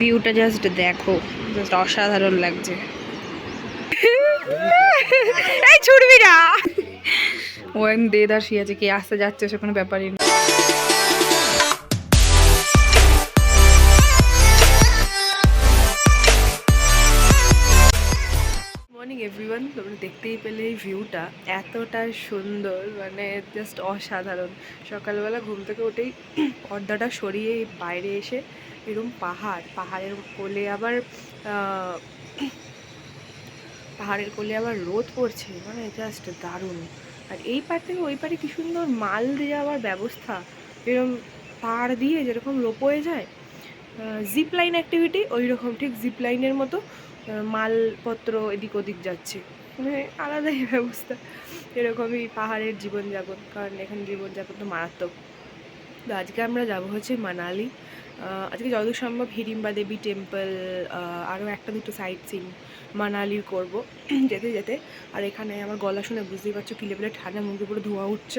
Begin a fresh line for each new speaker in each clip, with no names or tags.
ভিউটা জাস্ট দেখো, জাস্ট অসাধারণ লাগছে। এই ছুটবি না, ও দেদার শিয়াছে, কে আসতে যাচ্ছে সে কোনো ব্যাপারই না। মর্নিং এভরিওয়ান, তোমরা দেখতেই পেলে এই ভিউটা এতটা সুন্দর, মানে জাস্ট অসাধারণ। সকালবেলা ঘুম থেকে উঠেই পর্দাটা সরিয়ে বাইরে এসে এরকম পাহাড়ের কোলে আবার রোদ পড়ছে, মানে জাস্ট দারুণ। আর এই পার থেকে ওই পারে কি সুন্দর মাল দিয়ে যাওয়ার ব্যবস্থা, এরকম পাড় দিয়ে যেরকম রোপওয়ে যায়, জিপ লাইন অ্যাক্টিভিটি ওই রকম, ঠিক জিপ লাইনের মতো মালপত্র এদিক ওদিক যাচ্ছে, মানে আলাদাই ব্যবস্থা। এরকমই পাহাড়ের জীবনযাপন, কারণ এখানে জীবনযাপন তো মারাত্মক। তো আজকে আমরা যাব হচ্ছে মানালি। আজকে যতদূর সম্ভব হিড়িম্বা দেবী টেম্পল, আরও একটা দুটো সাইট সিন মানালির করব যেতে যেতে। আর এখানে আমার গলা শুনে বুঝতেই পারছো কি লেভেলের ঠান্ডা, মুখে পুরো ধোঁয়া উঠছে।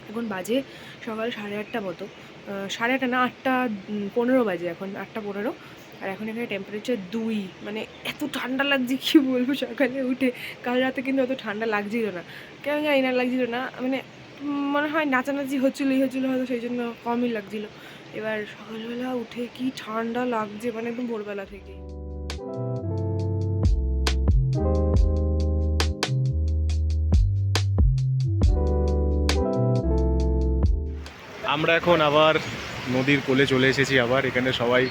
এখন বাজে সকাল 8:30 মতো, 8:30 না, 8:15 বাজে, এখন 8:15। আর এখন এখানে টেম্পারেচার 2, মানে এত ঠান্ডা লাগছে কি বলবো। সকালে উঠে কাল রাতে কিন্তু অত ঠান্ডা লাগছিল না, কেন জানি না লাগছিল না, মানে মনে হয় নাচানাচি হচ্ছিলো হয়তো, সেই জন্য কমই লাগছিল। এবার সকালবেলা উঠে কি ঠান্ডা লাগছে, মানে একদম ভোরবেলা থেকে।
আমরা এখন আবার নদীর কোলে চলে এসেছি। আবার এখানে সবাই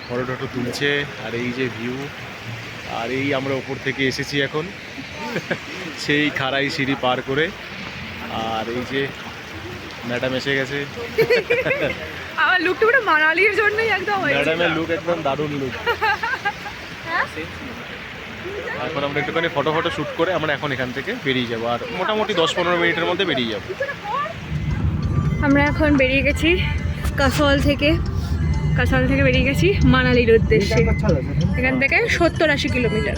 ফটো টটো তুলছে, আর এই যে ভিউ, আর এই আমরা ওপর থেকে এসেছি এখন সেই খাড়াই সিঁড়ি পার করে। আর এই যে ম্যাডাম এসে গেছে,
আমার লুকটা পুরো মানালির জন্যই একদম,
ম্যাডামের লুক একদম দারুণ লুক। এখন আমরা একটুখানি ফটো শ্যুট করে আমরা এখন এখান থেকে বেরিয়ে যাবো, আর মোটামুটি 10-15 মিনিটের মধ্যে বেরিয়ে যাবো।
আমরা এখন বেরিয়ে গেছি কাসল থেকে বেরিয়ে গেছি মানালির উদ্দেশ্যে। এখান থেকে 70-80 কিলোমিটার।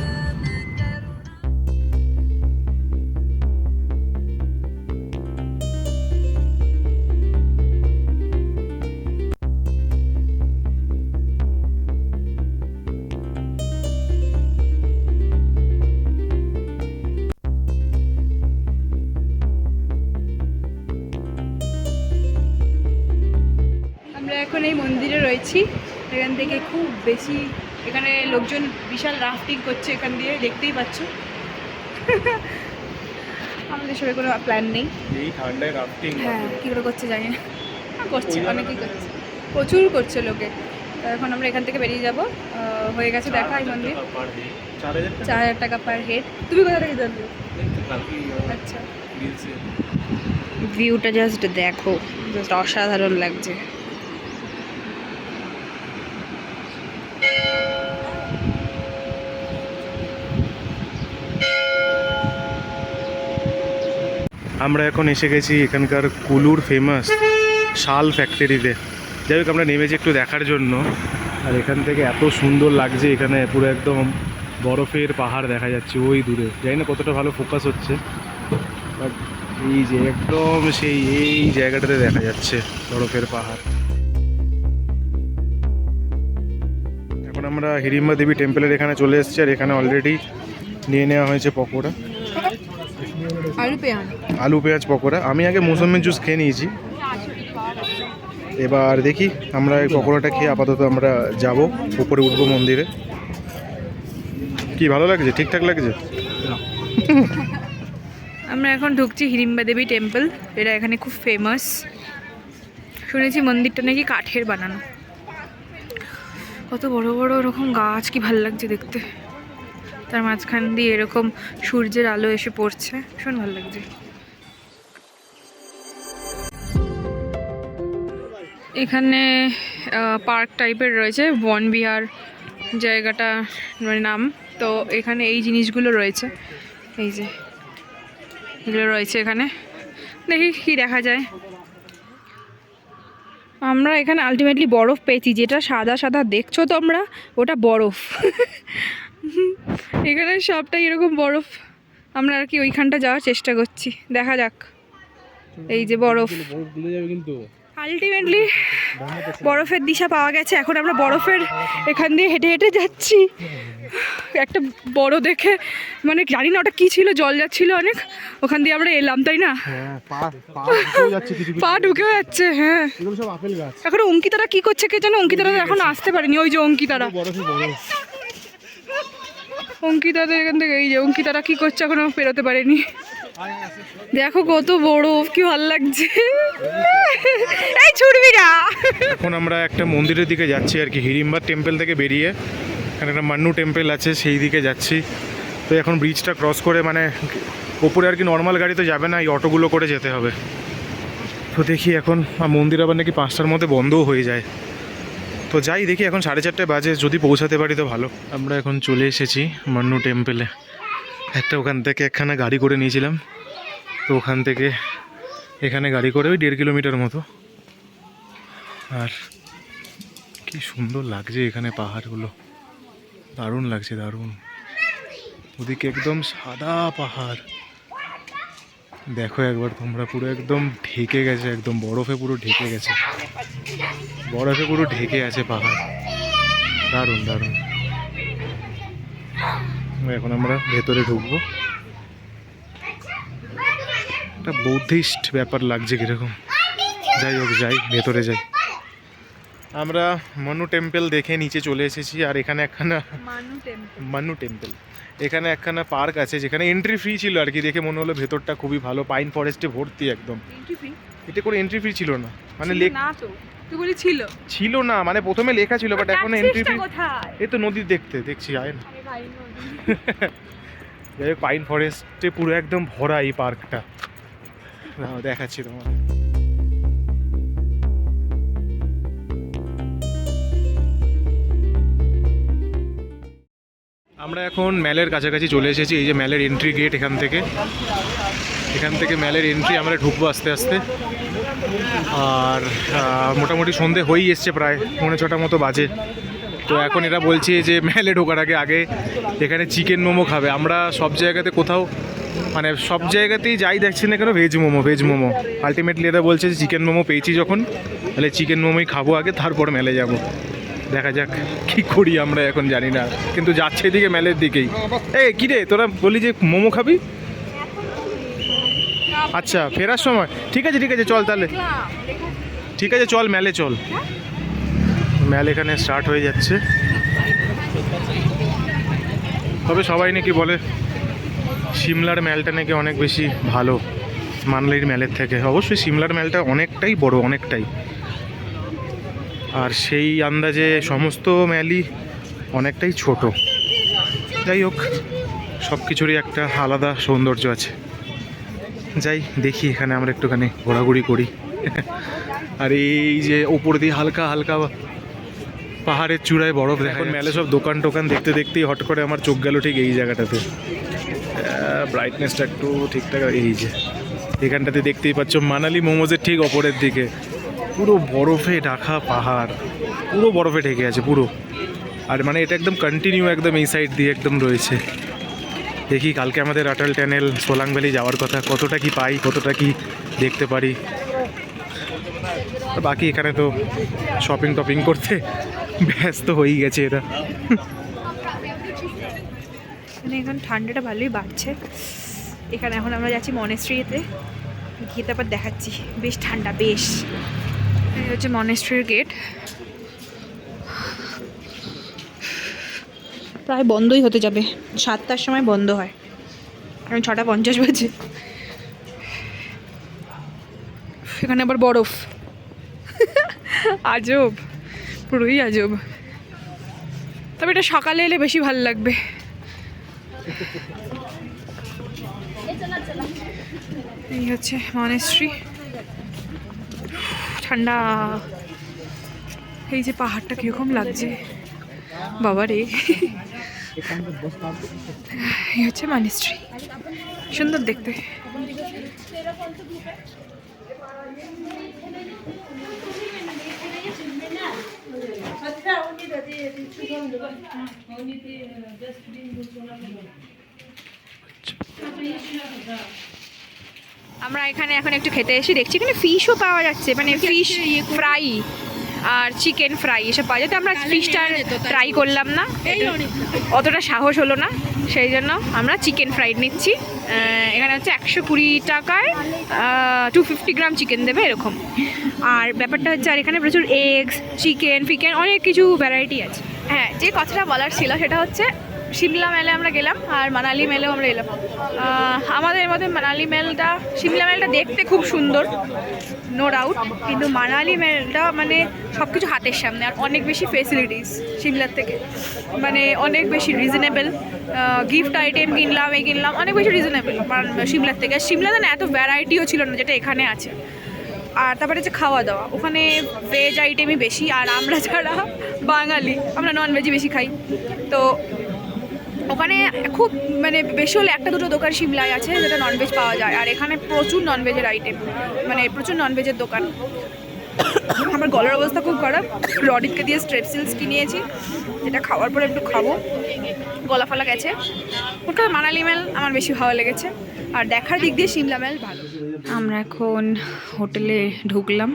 এখন এই মন্দিরে রয়েছি, এখান থেকে খুব বেশি, এখানে লোকজন বিশাল রাফটিং করছে এখান দিয়ে, দেখতেই পাচ্ছ। আমাদের সবাই কোনো প্ল্যান নেই,
এই ঠান্ডায় রাফটিং,
হ্যাঁ কী করে করছে জানি না, করছে অনেকেই করছে, প্রচুর করছে লোকে। তো এখন আমরা এখান থেকে বেরিয়ে যাব, হয়ে গেছে দেখা। এই মন্দির 4000 টাকা পার হেড। তুমি কোথা থেকে জানবে? আচ্ছা, ভিউটা জাস্ট দেখো, জাস্ট অসাধারণ লাগছে।
আমরা এখন এসে গেছি এখানকার কুলুর ফেমাস শাল ফ্যাক্টরিতে। যাই হোক, আমরা নেমেছি একটু দেখার জন্য। আর এখান থেকে এত সুন্দর লাগছে, এখানে পুরো একদম বরফের পাহাড় দেখা যাচ্ছে ওই দূরে। জানি না কতটা ভালো ফোকাস হচ্ছে, বাট এই যে একদম সেই এই জায়গাটাতে দেখা যাচ্ছে বরফের পাহাড়। এখন আমরা হিড়িম্বা দেবী টেম্পলের এখানে চলে এসেছি, আর এখানে অলরেডি নিয়ে নেওয়া হয়েছে পকোড়া, আলু পেঁয়াজ পকোড়া। আমি আগে মৌসুমির জুস খেয়ে নিয়েছি, এবার দেখি আমরা এই পকোড়াটা খেয়ে আপাতত আমরা যাব, উপরে উঠবো মন্দিরে। কি ভালো লাগছে? ঠিকঠাক লাগছে?
আমরা এখন ঢুকছি হিড়িম্বা দেবী টেম্পল, এটা এখানে খুব ফেমাস। শুনেছি মন্দিরটা নাকি কাঠের বানানো, কত বড় বড় এরকম গাছ, কি ভালো লাগছে দেখতে। তার মাঝখান দিয়ে এরকম সূর্যের আলো এসে পড়ছে, ভীষণ ভালো লাগছে। এখানে পার্ক টাইপের রয়েছে, বনবিহার জায়গাটা মানে নাম। তো এখানে এই জিনিসগুলো রয়েছে, এই যে এগুলো রয়েছে এখানে, দেখি কি দেখা যায়। আমরা এখানে আলটিমেটলি বরফ পেয়েছি, যেটা সাদা সাদা দেখছো তোমরা, ওটা বরফ। এখানে সবটাই এরকম বরফ। আমরা আর কি ওইখানটা যাওয়ার চেষ্টা করছি, দেখা যাক। এই যে বরফ, আলটিমেটলি বরফের দিশা পাওয়া গেছে। এখন আমরা বরফের এখান দিয়ে হেঁটে হেঁটে যাচ্ছি। একটা বড় দেখে মানে জানি না ওটা কি ছিল, জল যাচ্ছিল অনেক, ওখান দিয়ে আমরা এলাম, তাই না? পা ঢুকেও যাচ্ছে। হ্যাঁ, এখন অঙ্কিতারা কি করছে কে জানে, অঙ্কিতারা তো এখন আসতে পারেনি। ওই যে অঙ্কিতারা, অঙ্কিতাদের এখান থেকে, এই যে অঙ্কিতারা কি করছে এখনো পেরোতে পারেনি। দেখো কত বড়, কি ভালো লাগছে। এই ছুটবি না।
এখন আমরা একটা মন্দিরের দিকে যাচ্ছি আর কি, হিড়িম্বা টেম্পল থেকে বেরিয়ে এখানে একটা মান্নু টেম্পল আছে, সেই দিকে যাচ্ছি। তো এখন ব্রিজটা ক্রস করে মানে ওপরে আর কি নর্মাল গাড়ি তো যাবে না, এই অটোগুলো করে যেতে হবে। তো দেখি এখন মন্দির আবার নাকি 5টার মধ্যে বন্ধও হয়ে যায়। তো যাই দেখি, এখন 4:30 বাজে, যদি পৌঁছাতে পারি তো ভালো। আমরা এখন চলে এসেছি মান্নু টেম্পলে। একটা ওখান থেকে একখানা গাড়ি করে নিয়েছিলাম, তো ওখান থেকে এখানে গাড়ি করে ওই 1.5 কিলোমিটার মতো। আর কি সুন্দর লাগছে এখানে পাহাড়গুলো, দারুণ লাগছে, দারুণ। ওদিকে একদম সাদা পাহাড়, দেখো একবার তোমরা, পুরো একদম ঢেকে গেছে, একদম বরফে পুরো ঢেকে গেছে, বরফে পুরো ঢেকে আছে পাহাড়, দারুণ দারুণ। এখন আমরা ভেতরে ঢুকবো। একটা বৌদ্ধিস্ট ব্যাপার লাগছে কিরকম। যাই হোক, যাই ভেতরে যাই। আমরা মান্নু টেম্পল দেখে নিচে চলে এসেছি। আর এখানে একখানা মান্নু টেম্পল, এখানে একখানা পার্ক আছে যেখানে এন্ট্রি ফ্রি ছিল আর কি। দেখে মনে হলো ভেতরটা খুবই ভালো, পাইন ফরেস্টে ভর্তি একদম। এটা করে এন্ট্রি ফ্রি ছিল না, মানে ছিল না, মানে প্রথমে লেখা ছিল, বাট এখন এন্ট্রি ফ্রি। এই তো নদী দেখতে দেখছি, আয় না। যাই হোক, পাইন ফরেস্টে পুরো একদম ভরা এই পার্কটা, দেখাচ্ছি তোমার। আমরা এখন ম্যালের কাছাকাছি চলে এসেছি। এই যে ম্যালের এন্ট্রি গেট, এখান থেকে ম্যালের এন্ট্রি। আমরা ঢুকবো আস্তে আস্তে। আর মোটামুটি সন্ধে হয়েই এসছে, প্রায় 6:45 মতো বাজে। তো এখন এরা বলছে যে ম্যালে ঢোকার আগে এখানে চিকেন মোমো খাবে। আমরা সব জায়গাতে কোথাও মানে সব জায়গাতেই যাই দেখছি না কেন ভেজ মোমো। আলটিমেটলি এরা বলছে যে চিকেন মোমো পেয়েছি যখন, তাহলে চিকেন মোমোই খাবো আগে, তারপর ম্যালে যাব। দেখা যাক কি করি আমরা, এখন জানি না, কিন্তু যাচ্ছে এদিকে ম্যালের দিকেই। এই কি রে, তোরা বলি যে মোমো খাবি? আচ্ছা, ফেরার সময়? ঠিক আছে চল তাহলে, ঠিক আছে চল, ম্যালে চল। ম্যাল এখানে স্টার্ট হয়ে যাচ্ছে। তবে সবাই নাকি বলে সিমলার ম্যালটা নাকি অনেক বেশি ভালো মানালির ম্যালের থেকে। অবশ্যই সিমলার ম্যালটা অনেকটাই বড়, অনেকটাই। আর সেই আন্দাজে সমস্ত ম্যালই অনেকটাই ছোট। যাই হোক, সব কিছুরই একটা আলাদা সৌন্দর্য আছে। যাই দেখি, এখানে আমরা একটুখানি ঘোরাঘুরি করি। আর এই যে ওপর দিয়ে হালকা হালকা পাহাড়ের চূড়ায় বরফ দেখা। এখন মেলে সব দোকান টোকান দেখতে দেখতেই হট করে আমার চোখ গেল ঠিক এই জায়গাটাতে। ব্রাইটনেসটা একটু ঠিকঠাক। এই যে এখানটাতে দেখতেই পাচ্ছ মানালি মোমোজের ঠিক ওপরের দিকে পুরো বরফে ঢাকা পাহাড়, পুরো বরফে ঢেকে আছে পুরো। আর মানে এটা একদম কন্টিনিউ, একদম এই সাইড দিয়ে একদম রয়েছে। দেখি কালকে আমাদের অটল টানেল সোলাং ভ্যালি যাওয়ার কথা, কতটা কি পাই, কতটা কি দেখতে পারি। বাকি এখানে তো শপিং করতে ব্যস্ত হয়েই গেছে এরা।
এখন ঠান্ডাটা ভালোই বাড়ছে। এখানে এখন আমরা যাচ্ছি মনেস্ট্রিতে, গিয়ে তারপর দেখাচ্ছি। বেশ ঠান্ডা, বেশ। এই হচ্ছে মনেস্ট্রির গেট, প্রায় বন্ধই হতে যাবে। 7টার সময় বন্ধ হয়, এখন 6:50 বাজে। এখানে আবার বরফ, আজব, পুরোই আজব। তবে এটা সকালে এলে বেশি ভালো লাগবে। এই হচ্ছে মনেস্ট্রি, ঠান্ডা। এই যে পাহাড়টা কিরকম লাগছে বাবা রে। এই হচ্ছে মনেস্ট্রি, সুন্দর দেখতে। আমরা এখানে এখন একটু খেতে এসে দেখছি এখানে ফিশও পাওয়া যাচ্ছে, মানে ফিশ ফ্রাই আর চিকেন ফ্রাই এসব পাওয়া যায়। তো আমরা ফিশটা ট্রাই করলাম না, অতটা সাহস হলো না, সেই জন্য আমরা চিকেন ফ্রাইড নিচ্ছি। এখানে হচ্ছে 120 টাকায় 250 গ্রাম চিকেন দেবে এরকম। আর ব্যাপারটা হচ্ছে আর এখানে প্রচুর এগস, চিকেন ফিকেন অনেক কিছু ভ্যারাইটি আছে। হ্যাঁ, যে কথাটা বলার ছিল সেটা হচ্ছে সিমলা মেলে আমরা গেলাম আর মানালি মেলেও আমরা এলাম। আমাদের মধ্যে সিমলা মেলটা দেখতে খুব সুন্দর, নো ডাউট, কিন্তু মানালি মেলটা মানে সব কিছু হাতের সামনে আর অনেক বেশি ফেসিলিটিস সিমলার থেকে, মানে অনেক বেশি রিজনেবল। গিফট আইটেম কিনলাম অনেক বেশি রিজনেবল সিমলার থেকে। সিমলাতে না এত ভ্যারাইটিও ছিল না যেটা এখানে আছে। আর তারপরে যে খাওয়া দাওয়া, ওখানে ভেজ আইটেমই বেশি, আর আমরা যারা বাঙালি আমরা নন ভেজই বেশি খাই। তো ওখানে খুব মানে বেশি হলে একটা দুটো দোকান সিমলায় আছে যেটা ননভেজ পাওয়া যায়, আর এখানে প্রচুর ননভেজের আইটেম, মানে প্রচুর ননভেজের দোকান। আমার গলার অবস্থা খুব খারাপ, রডিতকে দিয়ে স্ট্রেপসিলস কিনিয়েছি, যেটা খাওয়ার পরে একটু খাবো, গলা ফালা গেছে। ওটা মানালি মেল আমার বেশি ভালো লেগেছে, আর দেখার দিক দিয়ে সিমলা মেল ভালো। আমরা এখন হোটেলে ঢুকলাম,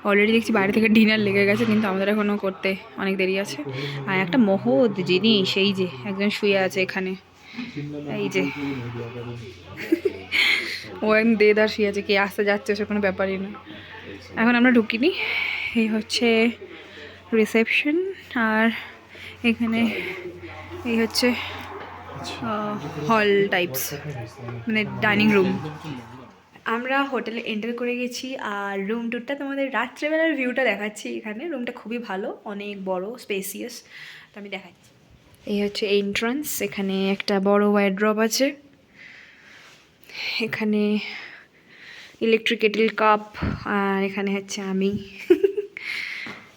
অলরেডি দেখছি বাইরে থেকে ডিনার লেগে গেছে, কিন্তু আমাদের এখনও করতে অনেক দেরি আছে। আর একটা মহৎ জিনিস, এই যে একজন শুয়ে আছে এখানে, এই যে ও একদম দেদার শুয়ে আছে, কে আসতে যাচ্ছে সে কোনো ব্যাপারই না। এখন আমরা ঢুকিনি, এই হচ্ছে রিসেপশন, আর এখানে এই হচ্ছে হল টাইপস, মানে ডাইনিং রুম। আমরা হোটেলে এন্টার করে গেছি, আর রুম টুরটা তোমাদের রাত্রেবেলার ভিউটা দেখাচ্ছি। এখানে রুমটা খুবই ভালো, অনেক বড়, স্পেসিয়াস, তো আমি দেখাচ্ছি। এই হচ্ছে এন্ট্রান্স, এখানে একটা বড় ওয়ার্ড্রপ আছে, এখানে ইলেকট্রিক কেটেল কাপ, আর এখানে হচ্ছে আমি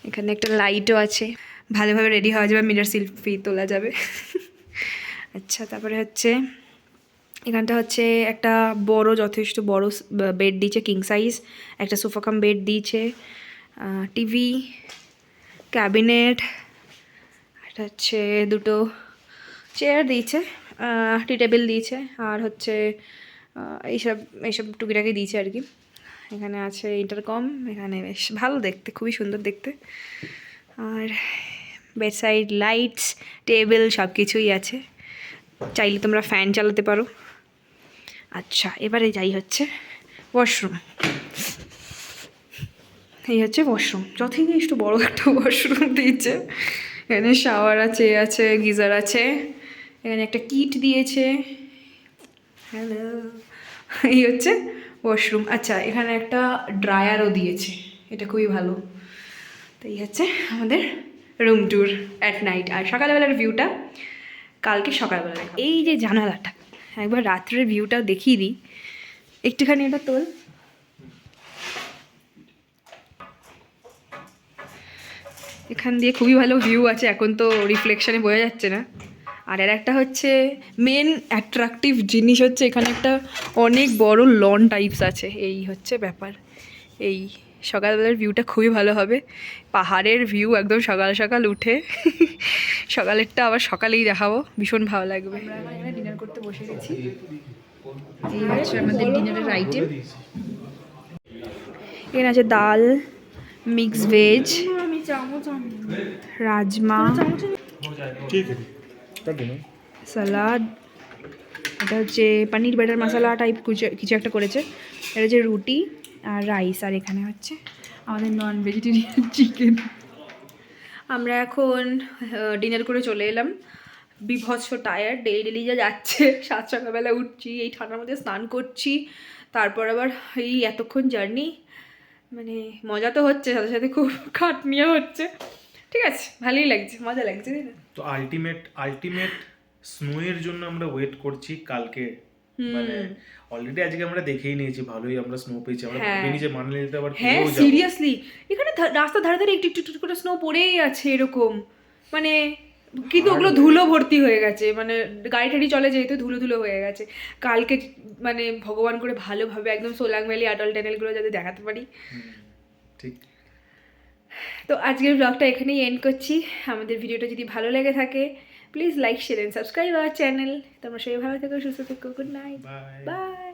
এখানে একটা লাইটও আছে, ভালোভাবে রেডি হওয়া যাবে, মিরর সেলফি তোলা যাবে। আচ্ছা, তারপরে হচ্ছে এখানটা হচ্ছে একটা বড়, যথেষ্ট বড় বেড দিয়েছে, কিং সাইজ একটা সোফা কাম বেড দিয়েছে, টিভি, ক্যাবিনেট, এটা হচ্ছে দুটো চেয়ার দিয়েছে, টি টেবিল দিয়েছে, আর হচ্ছে এইসব টুকিটাকি দিয়েছে আর কি। এখানে আছে ইন্টারকম, এখানে বেশ ভালো দেখতে, খুবই সুন্দর দেখতে। আর বেডসাইড লাইটস, টেবিল সব কিছুই আছে, চাইলে তোমরা ফ্যান চালাতে পারো। আচ্ছা, এবারে যাই হচ্ছে ওয়াশরুম। এই হচ্ছে ওয়াশরুম, যথেষ্ট বড় একটা ওয়াশরুম দিয়েছে। এখানে শাওয়ার আছে, গিজার আছে, এখানে একটা কিট দিয়েছে। হ্যালো, এই হচ্ছে ওয়াশরুম। আচ্ছা, এখানে একটা ড্রায়ারও দিয়েছে, এটা খুবই ভালো। তো এই হচ্ছে আমাদের রুম ট্যুর অ্যাট নাইট। আর সকালবেলার ভিউটা কালকে সকালবেলা, এই যে জানালাটা, একবার রাত্রের ভিউটাও দেখিয়ে দিই, একটুখানি এটা তোল। এখান দিয়ে খুবই ভালো ভিউ আছে, এখন তো রিফ্লেকশানে বোঝা যাচ্ছে না। আর একটা হচ্ছে মেন অ্যাট্রাকটিভ জিনিস হচ্ছে এখানে একটা অনেক বড় লন টাইপস আছে, এই হচ্ছে ব্যাপার। এই সকালবেলার ভিউটা খুবই ভালো হবে, পাহাড়ের ভিউ একদম সকাল সকাল উঠে। সকালেরটা আবার সকালেই দেখাবো, ভীষণ ভালো লাগবে। আমরা এখানে ডিনার করতে বসে গেছি, এই হচ্ছে আমাদের ডিনারের আইটেম। এখানে আছে ডাল, মিক্স ভেজ, রাজমা, সালাদ, এটা হচ্ছে পনির বাটার মশলা টাইপ কিছু একটা করেছে, এটা হচ্ছে রুটি আর রাইস, আর এখানে হচ্ছে আমাদের নন ভেজিটেরিয়ান চিকেন। আমরা এখন ডিনার করে চলে এলাম, বিভৎস টায়ার্ড, ডেলি যা যাচ্ছে, সকালবেলা উঠছি, এই ঠান্ডার মধ্যে স্নান করছি, তারপর আবার এই এতক্ষণ জার্নি, মানে মজা তো হচ্ছে, সাথে সাথে খুব খাটনিও হচ্ছে। ঠিক আছে, ভালোই লাগছে, মজা লাগছে, তাই না?
তো আলটিমেট স্নো এর জন্য আমরা ওয়েট করছি কালকে, মানে অলরেডি আজকে আমরা দেখেই নিয়েছি, ভালোই আমরা স্নো পেয়েছি, আমরা ভাবিনি যে মানালিতে আবার
হ্যাঁ সিরিয়াসলি, এখানে রাস্তার ধারে ধারে একটু একটু করে স্নো পড়েই আছে এরকম, মানে কিন্তু ওগুলো ধুলো ভর্তি হয়ে গেছে, মানে গাড়ি টাড়ি চলে যেহেতু ধুলো হয়ে গেছে। কালকে মানে ভগবান করে ভালোভাবে একদম সোলাং ভ্যালি আটল টানেলগুলো যাতে দেখাতে পারি।
ঠিক।
তো আজকের ব্লগটা এখানেই এন্ড করছি। আমাদের ভিডিওটা যদি ভালো লেগে থাকে please like, share and subscribe our channel. তোমরা সবাই ভালো থেকো, সুস্থ থেকো, গুড নাইট, বাই।